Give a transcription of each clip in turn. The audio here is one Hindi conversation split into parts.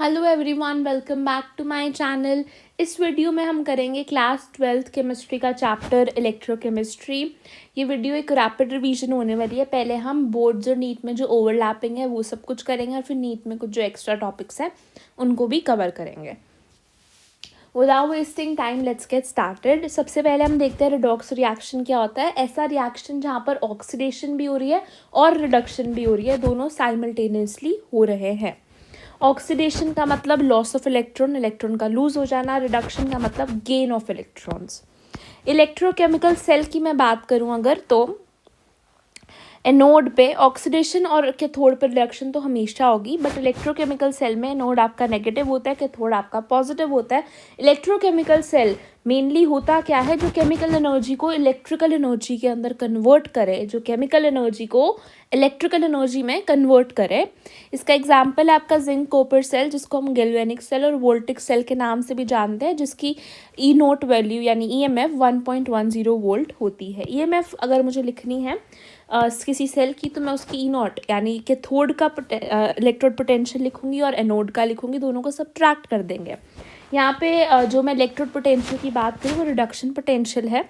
Hello everyone, welcome back to my channel. इस वीडियो में हम करेंगे क्लास 12th केमिस्ट्री का चैप्टर इलेक्ट्रोकेमिस्ट्री। ये वीडियो एक रैपिड रिवीजन होने वाली है। पहले हम बोर्ड्स और नीट में जो ओवरलैपिंग है वो सब कुछ करेंगे और फिर नीट में कुछ जो एक्स्ट्रा टॉपिक्स हैं उनको भी कवर करेंगे। Without wasting time let's get started. सबसे पहले हम देखते हैं रिडॉक्स रिएक्शन क्या होता है। ऐसा रिएक्शन जहाँ पर ऑक्सीडेशन भी हो रही है और रिडक्शन भी हो रही है, दोनों साइमल्टेनियसली हो रहे हैं। ऑक्सीडेशन का मतलब लॉस ऑफ इलेक्ट्रॉन, इलेक्ट्रॉन का लूज हो जाना। रिडक्शन का मतलब gain of electrons. Electrochemical cell की मैं बात करूं अगर, तो एनोड पे ऑक्सीडेशन और कैथोड पर रिडक्शन तो हमेशा होगी, बट इलेक्ट्रोकेमिकल सेल में एनोड आपका नेगेटिव होता है, कैथोड आपका पॉजिटिव होता है। इलेक्ट्रोकेमिकल सेल मेनली होता क्या है, जो केमिकल एनर्जी को इलेक्ट्रिकल एनर्जी के अंदर कन्वर्ट करे, जो केमिकल एनर्जी को इलेक्ट्रिकल एनर्जी में कन्वर्ट करे। इसका एग्जाम्पल है आपका जिंक कॉपर सेल, जिसको हम गैल्वेनिक सेल और वोल्टिक सेल के नाम से भी जानते हैं, जिसकी ई नोट वैल्यू यानी EMF 1.10 वोल्ट होती है। EMF अगर मुझे लिखनी है किसी सेल की, तो मैं उसकी ई नॉट यानी कैथोड का इलेक्ट्रोड पोटेंशियल लिखूंगी और एनोड का लिखूंगी, दोनों को सब्ट्रैक्ट कर देंगे। यहाँ पे जो मैं इलेक्ट्रोड पोटेंशियल की बात करूँ वो रिडक्शन पोटेंशियल है,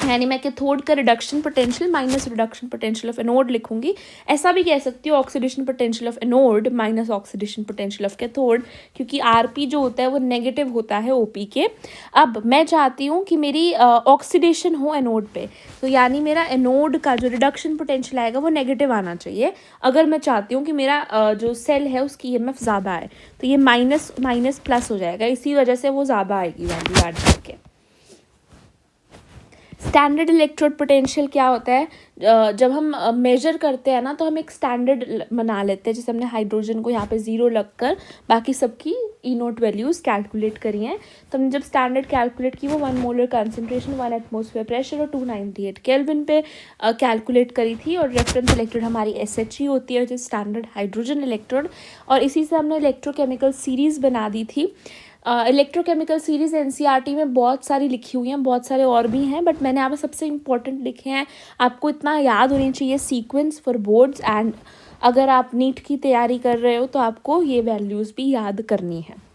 यानी मैं कैथोड का reduction potential minus reduction potential of anode लिखूंगी। ऐसा भी कह सकती हूँ oxidation potential of anode minus oxidation potential of cathode, क्योंकि RP जो होता है वो नेगेटिव होता है OP के। अब मैं चाहती हूँ कि मेरी ऑक्सीडेशन हो एनोड पे, तो यानी मेरा एनोड का जो रिडक्शन पोटेंशियल आएगा वो नेगेटिव आना चाहिए। अगर मैं चाहती हूँ कि मेरा जो सेल है उसकी EMF ज़्यादा है, तो ये माइनस माइनस प्लस हो जाएगा, इसी वजह से वो ज़्यादा आएगी वैल्यू ऐड करके। स्टैंडर्ड इलेक्ट्रोड पोटेंशियल क्या होता है, जब हम मेजर करते हैं ना तो हम एक स्टैंडर्ड बना लेते हैं। जैसे हमने हाइड्रोजन को यहाँ पे 0 लगकर बाकी सबकी ई नोट वैल्यूज़ कैलकुलेट करी हैं, तो हमने जब स्टैंडर्ड कैलकुलेट की वो 1 मोलर कंसनट्रेशन, 1 एटमॉस्फेयर प्रेशर और 298 केल्विन पे कैलकुलेट करी थी। और रेफरेंस इलेक्ट्रोड हमारी SHE होती है, जो स्टैंडर्ड हाइड्रोजन इलेक्ट्रोड, और इसी से हमने इलेक्ट्रोकेमिकल सीरीज़ बना दी थी। इलेक्ट्रोकेमिकल सीरीज़ NCERT में बहुत सारी लिखी हुई हैं, बहुत सारे और भी हैं, बट मैंने यहाँ पे सबसे इंपॉर्टेंट लिखे हैं। आपको इतना याद होनी चाहिए सीक्वेंस फॉर बोर्ड्स, एंड अगर आप नीट की तैयारी कर रहे हो तो आपको ये वैल्यूज़ भी याद करनी है।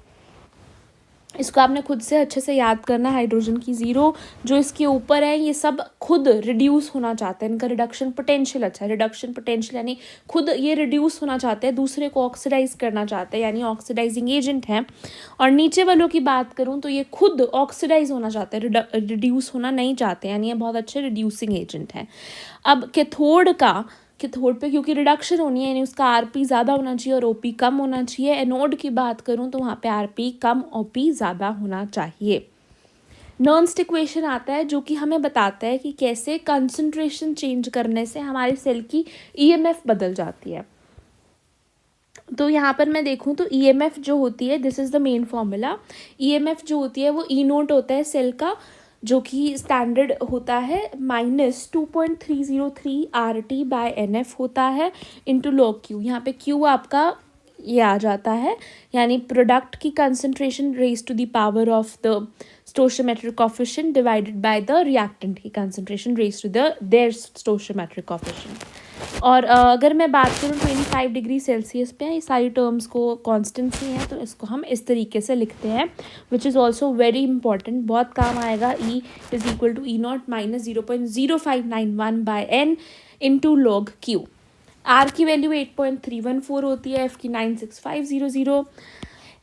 इसको आपने खुद से अच्छे से याद करना है। हाइड्रोजन की 0 जो इसके ऊपर है, ये सब खुद रिड्यूस होना चाहते हैं, इनका रिडक्शन पोटेंशियल अच्छा है। रिडक्शन पोटेंशियल यानी खुद ये रिड्यूस होना चाहते हैं, दूसरे को ऑक्सीडाइज करना चाहते हैं, यानी ऑक्सीडाइजिंग एजेंट हैं। और नीचे वालों की बात करूँ तो ये खुद ऑक्सीडाइज होना चाहते हैं, रिड्यूस होना नहीं चाहते, यानी ये बहुत अच्छे रिड्यूसिंग एजेंट हैं। अब कैथोड पे क्योंकि रिडक्शन होनी है, यानी उसका RP ज़्यादा होना चाहिए और OP कम होना चाहिए। एनोड की बात करूँ तो वहाँ पे RP कम OP ज़्यादा होना चाहिए। नर्न्स्ट इक्वेशन आता है जो कि हमें बताता है कि कैसे कंसंट्रेशन चेंज करने से हमारे सेल की EMF बदल जाती है। तो यहाँ पर मैं देखूँ तो EMF जो होती है, this is the main formula. EMF जो होती है वो E नोट होता है सेल का, जो कि स्टैंडर्ड होता है -2.303 RT/NF होता है इंटू log Q। यहाँ पे Q आपका ये आ जाता है, यानी प्रोडक्ट की concentration raise to the power of the stoichiometric coefficient divided by the reactant की concentration raise to their stoichiometric coefficient. और अगर मैं बात करूँ 25 डिग्री सेल्सियस पे, ये सारी टर्म्स को कॉन्स्टेंसी हैं, तो इसको हम इस तरीके से लिखते हैं, which is also very important, बहुत काम आएगा। E is equal to E not minus 0.0591/N into log Q। R की वैल्यू 8.314 होती है, F की 96500,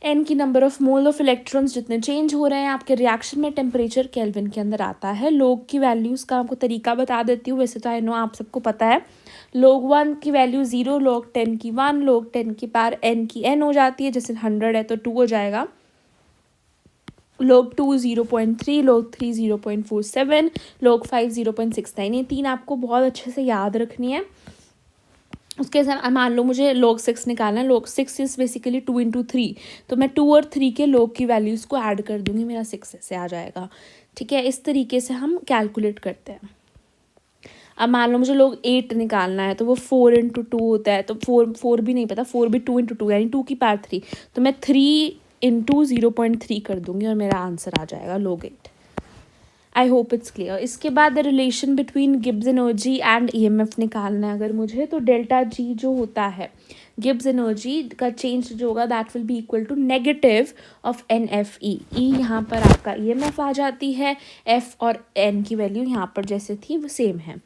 N की number of mole of electrons जितने चेंज हो रहे हैं आपके रिएक्शन में, टेम्परेचर केल्विन के अंदर आता है। लोग की वैल्यूज़ का आपको तरीका बता देती हूँ, वैसे तो आई नो आप सबको पता है। log 1 की वैल्यू 0, log 10 की 1, log 10 की पावर N की N हो जाती है, जैसे 100 है तो 2 हो जाएगा। log 2 0.3, log 3 0.47, log 5 0.69। ये 3 आपको बहुत अच्छे से याद रखनी है। उसके साथ मान लो मुझे log 6 निकालना है, log 6 इज़ बेसिकली 2 × 3, तो मैं 2 और 3 के log की वैल्यूज़ को ऐड कर दूंगी, मेरा 6 से आ जाएगा। ठीक है, इस तरीके से हम कैलकुलेट करते हैं। अब मान लो मुझे log 8 निकालना है, तो वो 4 × 2 होता है, तो 4 भी नहीं पता, 4 भी 2 × 2 यानी 2 की पावर 3, तो मैं 3 × 0.3 कर दूंगी और मेरा आंसर आ जाएगा log 8। I hope it's clear. इसके बाद relation between Gibbs energy and EMF निकालना है अगर मुझे, तो डेल्टा G जो होता है, गिब्स एनर्जी का चेंज जो होगा that will be equal to negative of NFE। ई यहाँ पर आपका EMF आ जाती है, F और N की वैल्यू यहाँ पर जैसे थी वो सेम है।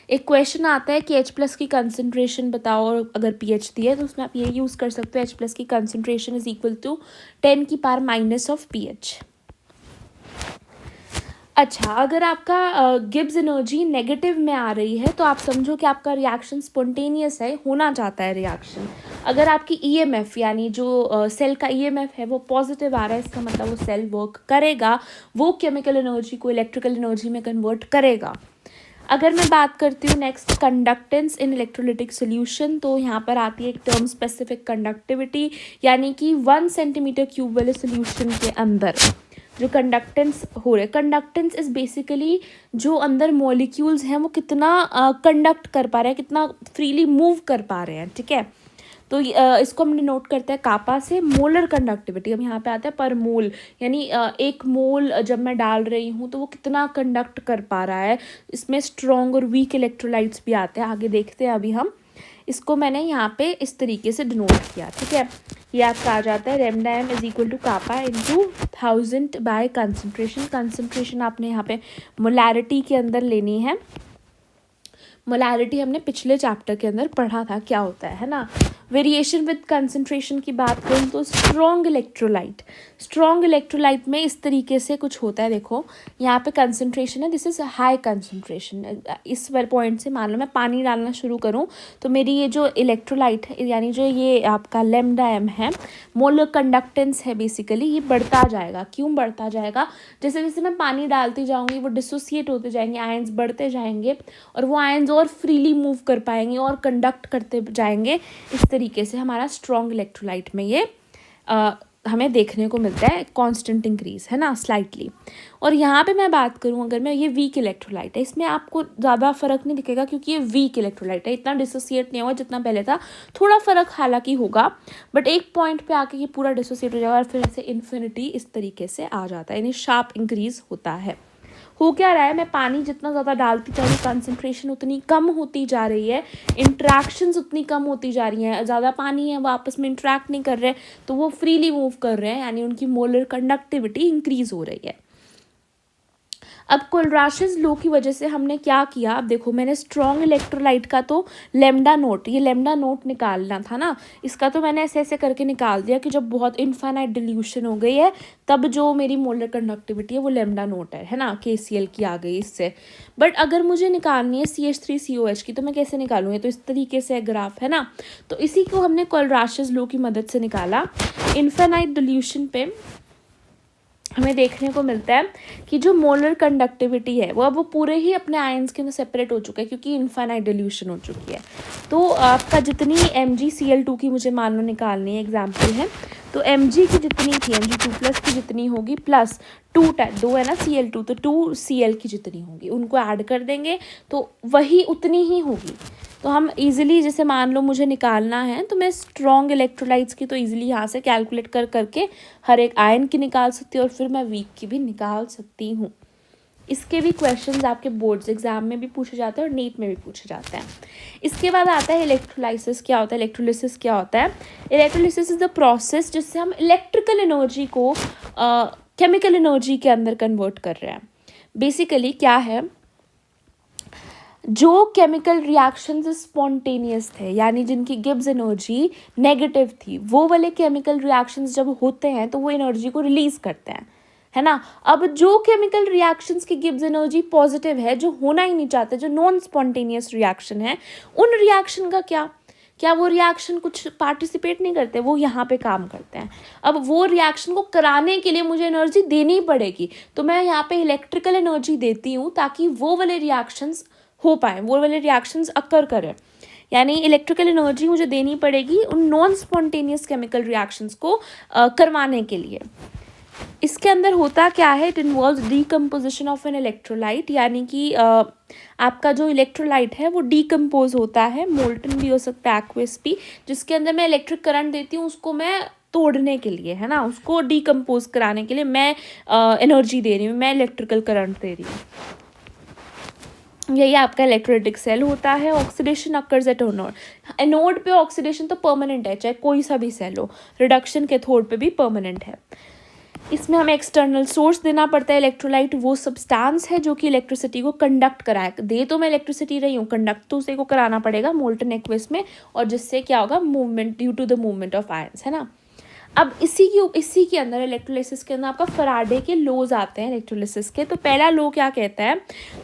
एक क्वेश्चन आता है कि H+ की कंसनट्रेशन बताओ, और अगर pH दी है तो उसमें आप ये यूज़ कर सकते हो H+ की concentration is equal to 10⁻⁻ of pH। अच्छा, अगर आपका गिब्स एनर्जी नेगेटिव में आ रही है तो आप समझो कि आपका रिएक्शन स्पॉन्टेनियस है, होना चाहता है रिएक्शन। अगर आपकी EMF यानी जो सेल का EMF है वो पॉजिटिव आ रहा है, इसका मतलब वो सेल वर्क करेगा, वो केमिकल एनर्जी को इलेक्ट्रिकल एनर्जी में कन्वर्ट करेगा। अगर मैं बात करती हूँ नेक्स्ट कंडक्टेंस इन इलेक्ट्रोलिटिक सोल्यूशन, तो यहाँ पर आती है एक टर्म स्पेसिफिक कंडक्टिविटी, यानी कि 1 सेंटीमीटर क्यूब वाले सोल्यूशन के अंदर जो कंडक्टेंस हो रहे, कंडक्टेंस इज बेसिकली जो अंदर मॉलिक्यूल्स हैं वो कितना कंडक्ट कर पा रहे हैं, कितना फ्रीली मूव कर पा रहे हैं, ठीक है। तो इसको हम डिनोट करते हैं कापा से। मोलर कंडक्टिविटी अब यहाँ पे आता है पर मोल, यानी एक मोल जब मैं डाल रही हूँ तो वो कितना कंडक्ट कर पा रहा है। इसमें स्ट्रॉन्ग और वीक इलेक्ट्रोलाइट्स भी आते हैं, आगे देखते हैं अभी हम। इसको मैंने यहाँ पे इस तरीके से डिनोट किया, ठीक है। ये आपका आ जाता है lambda m is equal to kappa into 1000 by concentration. Concentration आपने यहाँ पे मोलैरिटी के अंदर लेनी है। मोलैरिटी हमने पिछले चैप्टर के अंदर पढ़ा था क्या होता है ना। वेरिएशन विद कंसंट्रेशन की बात करूँ तो स्ट्रॉन्ग इलेक्ट्रोलाइट में इस तरीके से कुछ होता है। देखो यहाँ पे कंसंट्रेशन है, दिस इज हाई कंसंट्रेशन। इस पॉइंट से मान लो मैं पानी डालना शुरू करूँ तो मेरी ये जो इलेक्ट्रोलाइट है यानी जो ये आपका lambda m है, मोलर कंडक्टेंस है बेसिकली, ये बढ़ता जाएगा। क्यों बढ़ता जाएगा? जैसे जैसे मैं पानी डालती जाऊँगी वो डिसोसिएट होते जाएंगे, आयंस बढ़ते जाएंगे और वो आयंस और फ्रीली मूव कर पाएंगे और कंडक्ट करते जाएंगे। इस तरीके से हमारा स्ट्रॉन्ग इलेक्ट्रोलाइट में ये हमें देखने को मिलता है कांस्टेंट इंक्रीज, है ना, स्लाइटली। और यहाँ पे मैं बात करूँ अगर मैं, ये वीक इलेक्ट्रोलाइट है, इसमें आपको ज़्यादा फर्क नहीं दिखेगा क्योंकि ये वीक इलेक्ट्रोलाइट है, इतना डिसोसिएट नहीं होगा जितना पहले था। थोड़ा फर्क हालांकि होगा, बट एक पॉइंट पे आके ये पूरा डिसोसिएट हो जाएगा और फिर से इन्फिनिटी इस तरीके से आ जाता है, यानी शार्प इंक्रीज होता है। हो क्या रहा है, मैं पानी जितना ज़्यादा डालती जा रही हूँ कंसंट्रेशन उतनी कम होती जा रही है, इंट्रैक्शंस उतनी कम होती जा रही हैं। ज़्यादा पानी है वो आपस में इंट्रैक्ट नहीं कर रहे तो वो फ्रीली मूव कर रहे हैं, यानी उनकी मोलर कंडक्टिविटी इंक्रीज हो रही है। अब कोलराशेस लॉ की वजह से हमने क्या किया, अब देखो मैंने स्ट्रॉन्ग इलेक्ट्रोलाइट का तो लैम्डा नोट, ये लैम्डा नोट निकालना था ना, इसका तो मैंने ऐसे ऐसे करके निकाल दिया कि जब बहुत इनफाइनाइट डिल्यूशन हो गई है तब जो मेरी मोलर कंडक्टिविटी है वो लैम्डा नोट है ना, KCl की आ गई इससे। बट अगर मुझे निकालनी है CH3COH की तो मैं कैसे निकालूंगी, तो इस तरीके से ग्राफ है ना। तो इसी को हमने कोलराशेस लॉ की मदद से निकाला। इनफाइनाइट डिल्यूशन पे हमें देखने को मिलता है कि जो मोलर कंडक्टिविटी है वो पूरे ही अपने आयंस के अंदर सेपरेट हो चुका है क्योंकि इनफाइनाइट डिल्यूशन हो चुकी है। तो आपका जितनी MgCl2 की मुझे मान लो निकालनी है, एग्जाम्पल है, तो Mg की जितनी थी Mg2+ की जितनी होगी प्लस 2 है ना Cl2, तो 2Cl की जितनी होगी उनको ऐड कर देंगे तो वही उतनी ही होगी। तो हम इजीली, जैसे मान लो मुझे निकालना है तो मैं स्ट्रॉन्ग इलेक्ट्रोलाइट्स की तो इजीली यहाँ से कैलकुलेट कर करके हर एक आयन की निकाल सकती हूँ और फिर मैं वीक की भी निकाल सकती हूँ। इसके भी क्वेश्चंस आपके बोर्ड्स एग्जाम में भी पूछे जाते हैं और नीट में भी पूछे जाते हैं। इसके बाद आता है इलेक्ट्रोलाइसिस क्या होता है, इलेक्ट्रोलिसिस क्या होता है। इलेक्ट्रोलिसिस इज द प्रोसेस जिससे हम इलेक्ट्रिकल एनर्जी को केमिकल एनर्जी के अंदर कन्वर्ट कर रहे हैं। बेसिकली क्या है, जो केमिकल रिएक्शंस स्पॉन्टेनियस थे यानी जिनकी गिब्स एनर्जी नेगेटिव थी, वो वाले केमिकल रिएक्शंस जब होते हैं तो वो एनर्जी को रिलीज करते हैं, है ना। अब जो केमिकल रिएक्शंस की गिब्स एनर्जी पॉजिटिव है, जो होना ही नहीं चाहते, जो नॉन स्पॉन्टेनियस रिएक्शन है, उन रिएक्शन का क्या वो रिएक्शन कुछ पार्टिसिपेट नहीं करते, वो यहाँ पे काम करते हैं। अब वो रिएक्शन को कराने के लिए मुझे एनर्जी देनी पड़ेगी, तो मैं यहाँ पे इलेक्ट्रिकल एनर्जी देती हूँ ताकि वो वाले रिएक्शंस हो पाए, वो वाले रिएक्शंस अकर करें। यानी इलेक्ट्रिकल एनर्जी मुझे देनी पड़ेगी उन नॉन स्पॉन्टेनियस केमिकल रिएक्शंस को करवाने के लिए। इसके अंदर होता क्या है, it involves decomposition of an electrolyte, यानी कि आपका जो इलेक्ट्रोलाइट है वो डीकम्पोज होता है, मोल्टन भी हो सकता है, एक्वस भी, जिसके अंदर मैं इलेक्ट्रिक करंट देती हूँ उसको मैं तोड़ने के लिए, है ना, उसको डीकम्पोज कराने के लिए मैं एनर्जी दे रही हूँ, मैं इलेक्ट्रिकल करंट दे रही हूँ। यही आपका इलेक्ट्रोलाइटिक सेल होता है। Oxidation occurs at anode, anode पे ऑक्सीडेशन तो परमानेंट है, चाहे कोई सा भी सेल हो। रिडक्शन कैथोड पे भी परमानेंट है। इसमें हमें एक्सटर्नल सोर्स देना पड़ता है। इलेक्ट्रोलाइट वो सब्सटेंस है जो कि इलेक्ट्रिसिटी को कंडक्ट कराए। दे तो मैं इलेक्ट्रिसिटी रही हूँ, कंडक्ट तो उसे को कराना पड़ेगा मोल्टन एक्वस में, और जिससे क्या होगा, movement due to the movement of ions, है ना। अब इसी के अंदर इलेक्ट्रोलिसिस के अंदर आपका फराडे के लॉज आते हैं इलेक्ट्रोलिसिस के। तो पहला लॉ क्या कहता है,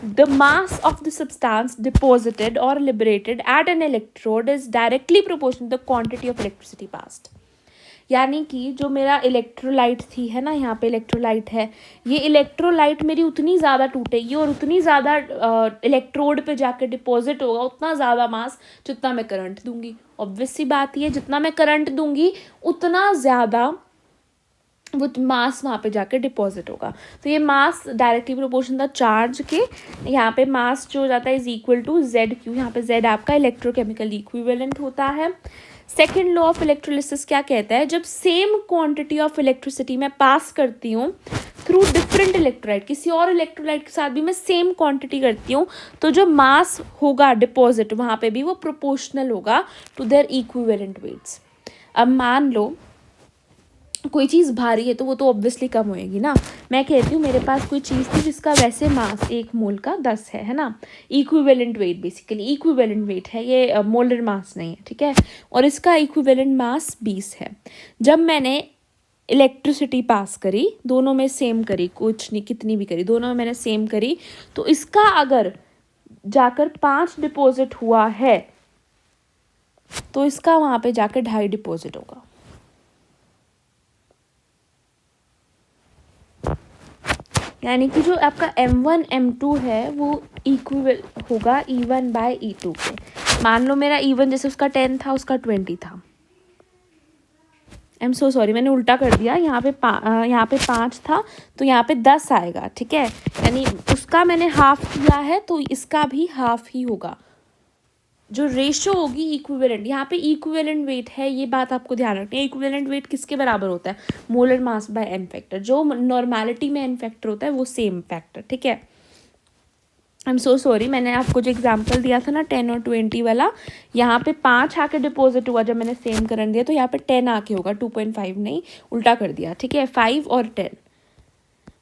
the mass of the substance deposited और liberated at an electrode is directly proportional to the quantity of electricity passed. यानी कि जो मेरा इलेक्ट्रोलाइट थी, है ना, यहाँ पे इलेक्ट्रोलाइट है, ये इलेक्ट्रोलाइट मेरी उतनी ज़्यादा टूटेगी और उतनी ज़्यादा इलेक्ट्रोड पे जाकर डिपॉजिट होगा, उतना ज़्यादा मास जितना मैं करंट दूंगी। ऑब्वियस सी बात ये, जितना मैं करंट दूंगी उतना ज़्यादा वो मास वहाँ पे जाकर डिपॉजिट होगा। तो ये मास डायरेक्टली प्रोपोर्शन था चार्ज के। यहाँ पे मास जो हो जाता है is equal to Z Q. यहाँ पे जेड आपका इलेक्ट्रोकेमिकल इक्विवेलेंट होता है। सेकेंड लॉ ऑफ इलेक्ट्रोलिसिस क्या कहता है, जब सेम क्वांटिटी ऑफ इलेक्ट्रिसिटी मैं पास करती हूँ थ्रू डिफरेंट इलेक्ट्रोलाइट, किसी और इलेक्ट्रोलाइट के साथ भी मैं सेम क्वांटिटी करती हूँ, तो जो मास होगा डिपॉजिट वहाँ पे भी वो प्रोपोर्शनल होगा टू देयर इक्विवेलेंट वेट्स। अब मान लो कोई चीज़ भारी है तो वो तो ऑब्वियसली कम होएगी ना। मैं कहती हूँ मेरे पास कोई चीज़ थी जिसका वैसे मास 1 मोल का 10 है ना, equivalent weight, basically equivalent weight है ये, मोलर मास नहीं है, ठीक है, और इसका इक्विवेलेंट मास 20 है। जब मैंने इलेक्ट्रिसिटी पास करी, दोनों में सेम करी, कुछ नहीं कितनी भी करी, दोनों में मैंने सेम करी, तो इसका अगर जाकर 5 डिपॉजिट हुआ है तो इसका वहाँ पे जाकर 2.5 डिपॉजिट होगा। यानी कि जो आपका M1 M2 है वो इक्विवल होगा E1 बाय E2 के। मान लो मेरा E1 जैसे उसका 10 था, उसका 20 था। आई एम सो सॉरी, मैंने उल्टा कर दिया। यहाँ पे 5 था तो यहाँ पे 10 आएगा, ठीक है। यानी उसका मैंने हाफ किया है तो इसका भी हाफ ही होगा। जो रेशो होगी इक्विवेलेंट, यहाँ पे इक्विवेलेंट वेट है, ये बात आपको ध्यान रखनी है। इक्विवेलेंट वेट किसके बराबर होता है, molar mass by N factor. जो नॉर्मेलिटी में एन फैक्टर होता है वो सेम फैक्टर, ठीक है। आई एम सो सॉरी, मैंने आपको जो एग्जांपल दिया था ना 10 और 20 वाला, यहाँ पे 5 आके डिपॉजिट हुआ जब मैंने सेम करंट दिया, तो यहाँ पे 10 आके होगा, 2.5 नहीं, उल्टा कर दिया, ठीक है, 5 और 10।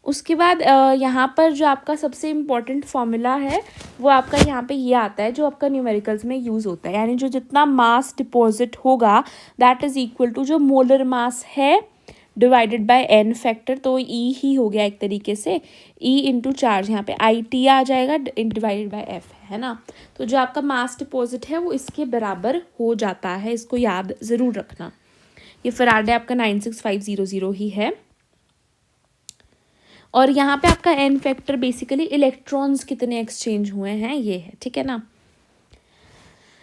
उसके बाद यहाँ पर जो आपका सबसे इम्पॉर्टेंट फॉर्मूला है वो आपका यहाँ पे ये आता है जो आपका न्यूमेरिकल्स में यूज़ होता है। यानी जो जितना मास डिपॉजिट होगा दैट इज़ इक्वल टू जो मोलर मास है डिवाइडेड बाय एन फैक्टर, तो ई ही हो गया एक तरीके से, ई इंटू चार्ज, यहाँ पे आई टी आ जाएगा डिवाइडेड बाय एफ, है ना। तो जो आपका मास डिपॉजिट है वो इसके बराबर हो जाता है, इसको याद ज़रूर रखना। ये फराडे आपका 96500 ही है। और यहाँ पे आपका एन फैक्टर बेसिकली इलेक्ट्रॉन्स कितने एक्सचेंज हुए हैं ये है, ठीक है ना।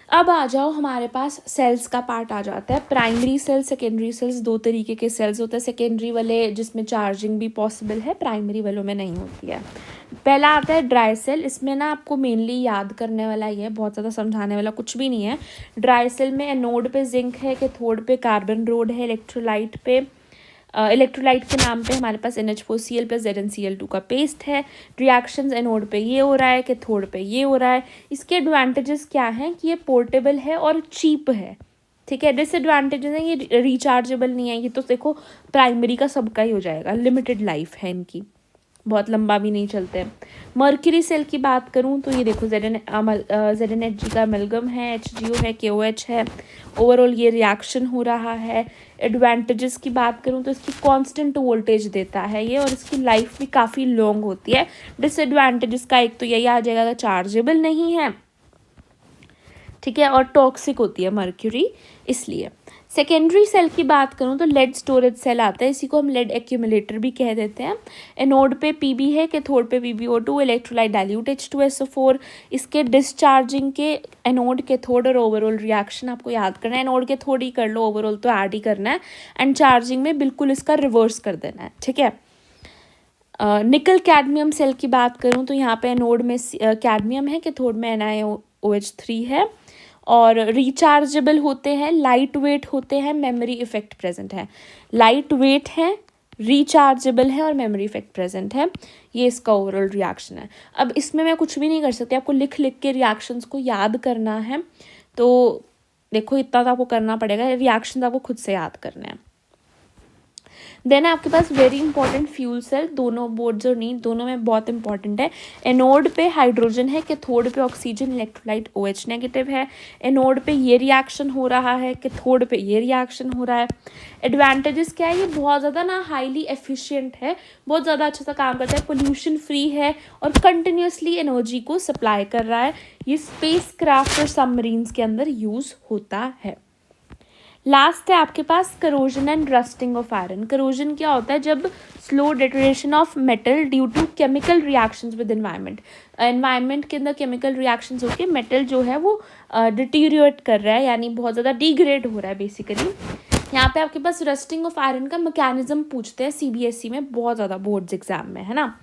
अब आ जाओ हमारे पास सेल्स का पार्ट आ जाता है। प्राइमरी सेल्स, सेकेंडरी सेल्स, दो तरीके के सेल्स होते हैं। सेकेंडरी वाले जिसमें चार्जिंग भी पॉसिबल है, प्राइमरी वालों में नहीं होती है। पहला आता है ड्राई सेल। इसमें ना आपको मेनली याद करने वाला ही है, बहुत ज़्यादा समझाने वाला कुछ भी नहीं है। ड्राई सेल में एनोड पे जिंक है, कैथोड पे कार्बन रोड है, इलेक्ट्रोलाइट पे इलेक्ट्रोलाइट के नाम पे हमारे पास NH4Cl + ZnCl2 का पेस्ट है। रिएक्शंस एनोड पे ये हो रहा है, कैथोड पे ये हो रहा है। इसके एडवांटेजेस क्या हैं कि ये पोर्टेबल है और चीप है, ठीक है। डिसएडवांटेजेस हैं ये रिचार्जेबल नहीं है। ये तो देखो प्राइमरी का सबका ही हो जाएगा, लिमिटेड लाइफ है इनकी, बहुत लंबा भी नहीं चलते हैं। मर्क्यूरी सेल की बात करूं तो ये देखो ZnHg का अमलगम है, HgO है, KOH है। ओवरऑल ये रिएक्शन हो रहा है। एडवांटेजेस की बात करूं तो इसकी कांस्टेंट वोल्टेज देता है ये, और इसकी लाइफ भी काफ़ी लॉन्ग होती है। डिसएडवांटेजेस का एक तो यही आ जाएगा कि चार्जेबल नहीं है, ठीक है, और टॉक्सिक होती है मर्क्यूरी, इसलिए। सेकेंडरी सेल की बात करूं तो लेड स्टोरेज सेल आता है, इसी को हम लेड एक्यूमुलेटर भी कह देते हैं। एनोड पे Pb है, कैथोड पे PbO2, इलेक्ट्रोलाइट डाइल्यूट H2SO4। इसके डिस्चार्जिंग के एनोड, कैथोड और ओवरऑल रिएक्शन आपको याद करना है। एनोड कैथोड ही कर लो, ओवरऑल तो ऐड ही करना है, एंड चार्जिंग में बिल्कुल इसका रिवर्स कर देना है, ठीक है। निकल कैडमियम सेल की बात करूँ तो यहाँ पे एनोड में कैडमियम है, कैथोड में NiOH3 है, और रिचार्जेबल होते हैं, लाइट वेट होते हैं, मेमोरी इफेक्ट प्रेजेंट है। लाइट वेट है, रिचार्जेबल है और मेमोरी इफेक्ट प्रेजेंट है। ये इसका ओवरऑल रिएक्शन है। अब इसमें मैं कुछ भी नहीं कर सकती, आपको लिख लिख के रिएक्शंस को याद करना है। तो देखो इतना तो आपको करना पड़ेगा, रिएक्शन आपको खुद से याद करना है। देन आपके पास वेरी इंपॉर्टेंट फ्यूल सेल, दोनों बोर्ड्स और नीट दोनों में बहुत इंपॉर्टेंट है। एनोड पे हाइड्रोजन है, कैथोड पे ऑक्सीजन, इलेक्ट्रोलाइट OH नेगेटिव है। एनोड पे ये रिएक्शन हो रहा है, कैथोड पे ये रिएक्शन हो रहा है। एडवांटेजेस क्या है, ये बहुत ज़्यादा ना हाईली एफिशिएंट है, बहुत ज़्यादा अच्छा सा काम करता है, पोल्यूशन फ्री है और कंटिन्यूसली एनर्जी को सप्लाई कर रहा है। ये स्पेस क्राफ्ट और सबमरीन्स के अंदर यूज़ होता है। लास्ट है आपके पास corrosion and rusting of iron. Corrosion क्या होता है, जब slow deterioration of metal due to chemical reactions with environment, environment के अंदर केमिकल रिएक्शंस होकर मेटल जो है वो डिटीरियोरेट कर रहा है, यानी बहुत ज़्यादा डिग्रेड हो रहा है बेसिकली। यहाँ पे आपके पास रस्टिंग ऑफ आयरन का मैकेनिज्म पूछते हैं CBSE में बहुत ज़्यादा बोर्ड्स एग्जाम में, है ना।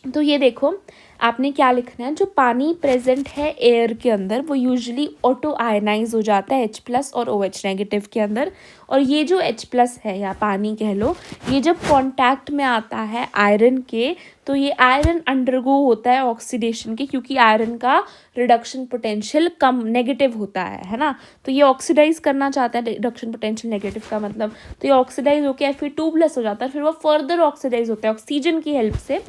तो ये देखो आपने क्या लिखना है, जो पानी प्रेजेंट है एयर के अंदर वो यूजुअली ऑटो आयनाइज हो जाता है H+ और OH नेगेटिव के अंदर। और ये जो H+ है या पानी कह लो, ये जब कांटेक्ट में आता है आयरन के, तो ये आयरन अंडरगो होता है ऑक्सीडेशन के, क्योंकि आयरन का रिडक्शन पोटेंशियल कम नेगेटिव होता है ना। तो ये ऑक्सीडाइज करना चाहता है, रिडक्शन पोटेंशियल नेगेटिव का मतलब, तो ये ऑक्सीडाइज होकर Fe2+ हो जाता है, फिर वो फर्दर ऑक्सीडाइज होता है ऑक्सीजन की हेल्प से,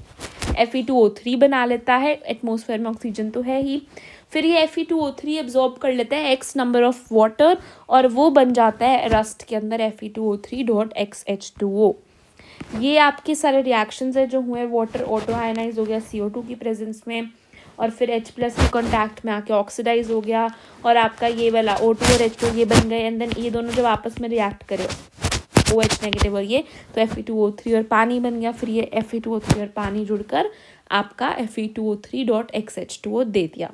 Fe2O3 बना लेता है, एटमॉस्फेयर में ऑक्सीजन तो है ही। फिर ये Fe2O3 एब्जॉर्ब कर लेता है X नंबर ऑफ वाटर और वो बन जाता है रस्ट के अंदर Fe2O3.XH2O। ये आपके सारे रिएक्शंस है जो हुए, वाटर ऑटो आयनाइज हो गया CO2 की प्रेजेंस में, और फिर H+ के कॉन्टैक्ट में आके ऑक्सीडाइज हो गया, और आपका ये वाला O2 और H2 ये बन गए, एंड देन ये दोनों जब आपस में रिएक्ट करे OH नेगेटिव और ये, तो Fe2O3 और पानी बन गया। फिर ये Fe2O3 और पानी जुड़कर आपका Fe2O3.XH2O दे दिया।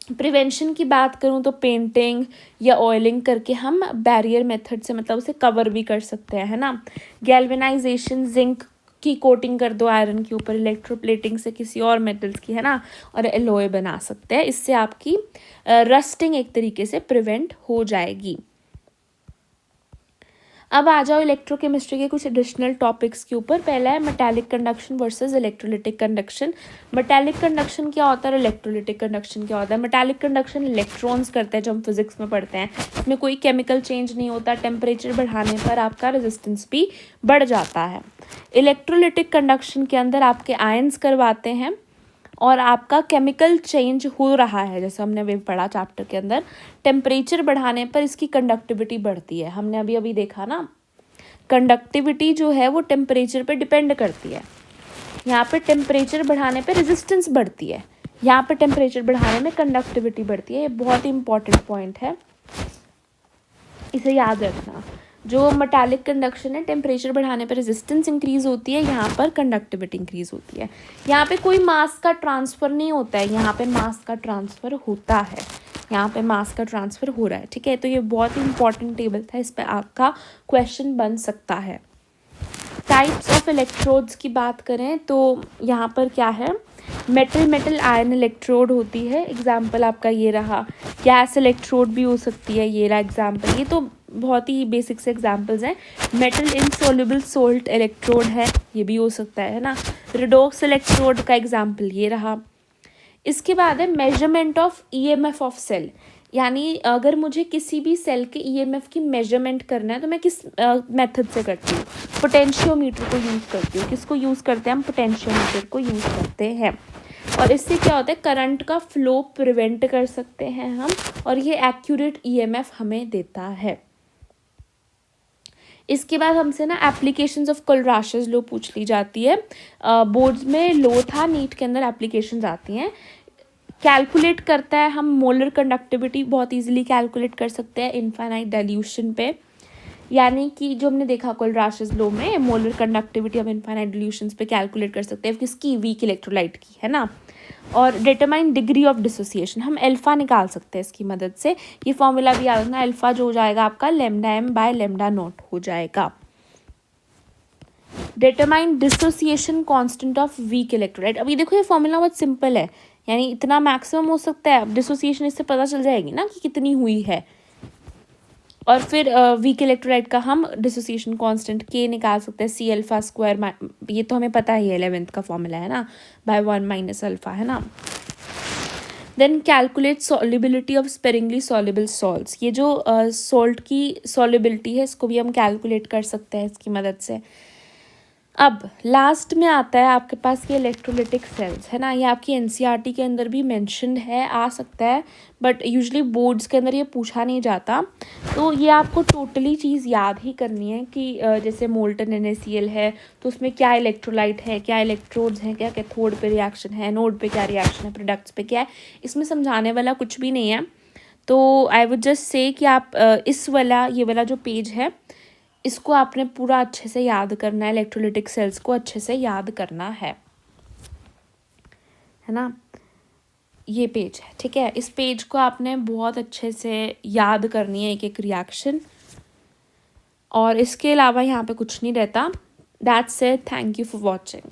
प्रिवेंशन की बात करूँ तो पेंटिंग या ऑयलिंग करके हम बैरियर मेथड से मतलब उसे कवर भी कर सकते हैं, है ना। गैल्वेनाइजेशन, जिंक की कोटिंग कर दो आयरन के ऊपर, इलेक्ट्रोप्लेटिंग से किसी और मेटल्स की, है ना, और एलॉय बना सकते हैं। इससे आपकी रस्टिंग एक तरीके से प्रिवेंट हो जाएगी। अब आ जाओ इलेक्ट्रोकेमिस्ट्री के कुछ एडिशनल टॉपिक्स के ऊपर। पहला है metallic conduction versus electrolytic conduction. Metallic conduction क्या होता है और इलेक्ट्रोलिटिक कंडक्शन क्या होता है। मेटालिक कंडक्शन इलेक्ट्रॉन्स करते हैं जो हम फिजिक्स में पढ़ते हैं, इसमें कोई केमिकल चेंज नहीं होता, टेम्परेचर बढ़ाने पर आपका रेजिस्टेंस भी बढ़ जाता है। इलेक्ट्रोलिटिक कंडक्शन के अंदर आपके आयंस करवाते हैं और आपका केमिकल चेंज हो रहा है, जैसे हमने अभी पढ़ा चैप्टर के अंदर, टेम्परेचर बढ़ाने पर इसकी कंडक्टिविटी बढ़ती है। हमने अभी अभी देखा ना, कंडक्टिविटी जो है वो टेम्परेचर पे डिपेंड करती है। यहाँ पे टेम्परेचर बढ़ाने पे रेजिस्टेंस बढ़ती है, यहाँ पे टेम्परेचर बढ़ाने में कंडक्टिविटी बढ़ती है। ये बहुत ही इंपॉर्टेंट पॉइंट है, इसे याद रखना। जो मेटालिक कंडक्शन है, टेम्परेचर बढ़ाने पर रेजिस्टेंस इंक्रीज होती है, यहाँ पर कंडक्टिविटी इंक्रीज होती है। यहाँ पे कोई मास का ट्रांसफ़र नहीं होता है, यहाँ पे मास का ट्रांसफ़र होता है, यहाँ पे मास का ट्रांसफ़र हो रहा है, ठीक है। तो ये बहुत ही इंपॉर्टेंट टेबल था, इस पर आपका क्वेश्चन बन सकता है। टाइप्स ऑफ इलेक्ट्रोड्स की बात करें तो यहाँ पर क्या है, मेटल आयन इलेक्ट्रोड होती है, एग्जाम्पल आपका ये रहा। गैस इलेक्ट्रोड भी हो सकती है, ये रहा एग्जाम्पल। ये तो बहुत ही बेसिक से एग्जाम्पल्स हैं। मेटल इनसॉल्युबल सोल्ट इलेक्ट्रोड है, ये भी हो सकता है ना। रिडॉक्स इलेक्ट्रोड का एग्जाम्पल ये रहा। इसके बाद है measurement of EMF of cell, यानी अगर मुझे किसी भी सेल के EMF की मेजरमेंट करना है तो मैं किस मेथड से करती हूँ, पोटेंशियोमीटर को यूज़ करती हूँ। किसको यूज़ करते हैं हम, पोटेंशियोमीटर को यूज़ करते हैं। और इससे क्या होता है, करंट का फ्लो प्रिवेंट कर सकते हैं हम, और ये एक्यूरेट EMF हमें देता है। इसके बाद हमसे ना एप्लीकेशंस ऑफ कोलराशेस लॉ पूछ ली जाती है। बोर्ड्स में लॉ था, नीट के अंदर एप्लीकेशंस आती हैं। कैलकुलेट करता है, हम मोलर कंडक्टिविटी बहुत इजीली कैलकुलेट कर सकते हैं इनफाइनाइट डाइल्यूशन पे, यानी कि जो हमने देखा कोलराशेस लॉ में, मोलर कंडक्टिविटी हम इनफाइनाइट डाइल्यूशंस पे कैलकुलेट कर सकते हैं, किसकी, वीक इलेक्ट्रोलाइट की, है ना। और डिटरमाइन डिग्री ऑफ डिसोसिएशन, हम अल्फा निकाल सकते हैं इसकी मदद से। ये फॉर्मूला भी याद रखना, अल्फा जो हो जाएगा आपका λm/λ0 हो जाएगा। Determine dissociation constant of weak electrolyte. अभी देखो ये फॉर्मूला बहुत सिंपल है, यानी इतना मैक्सिमम हो सकता है, अब डिसोसिएशन इससे पता चल जाएगी ना कि कितनी हुई है। और फिर वीक इलेक्ट्रोलाइट का हम डिसोसिएशन कांस्टेंट के निकाल सकते हैं, सी अल्फा स्क्वायर, ये तो हमें पता ही है 11th का फॉर्मूला है ना, बाय 1 माइनस अल्फा, है ना। Then calculate solubility of sparingly soluble salts, ये जो सॉल्ट की सॉल्युबिलिटी है इसको भी हम कैलकुलेट कर सकते हैं इसकी मदद से। अब लास्ट में आता है आपके पास ये इलेक्ट्रोलिटिक सेल्स, है ना, ये आपकी एनसीईआरटी के अंदर भी मेंशन्ड है, आ सकता है, बट यूजुअली बोर्ड्स के अंदर ये पूछा नहीं जाता। तो ये आपको टोटली चीज़ याद ही करनी है कि जैसे मोल्टन NaCl है तो उसमें क्या इलेक्ट्रोलाइट है, क्या इलेक्ट्रोड्स हैं, क्या कैथोड पे रिएक्शन है, नोड पे क्या रिएक्शन है, प्रोडक्ट्स पे क्या है, इसमें समझाने वाला कुछ भी नहीं है। तो आई वुड जस्ट से कि आप ये वाला जो पेज है इसको आपने पूरा अच्छे से याद करना है, इलेक्ट्रोलिटिक सेल्स को अच्छे से याद करना है ना। ये पेज है, ठीक है, इस पेज को आपने बहुत अच्छे से याद करनी है, एक एक रिएक्शन, और इसके अलावा यहाँ पे कुछ नहीं रहता। That's it, thank you for watching.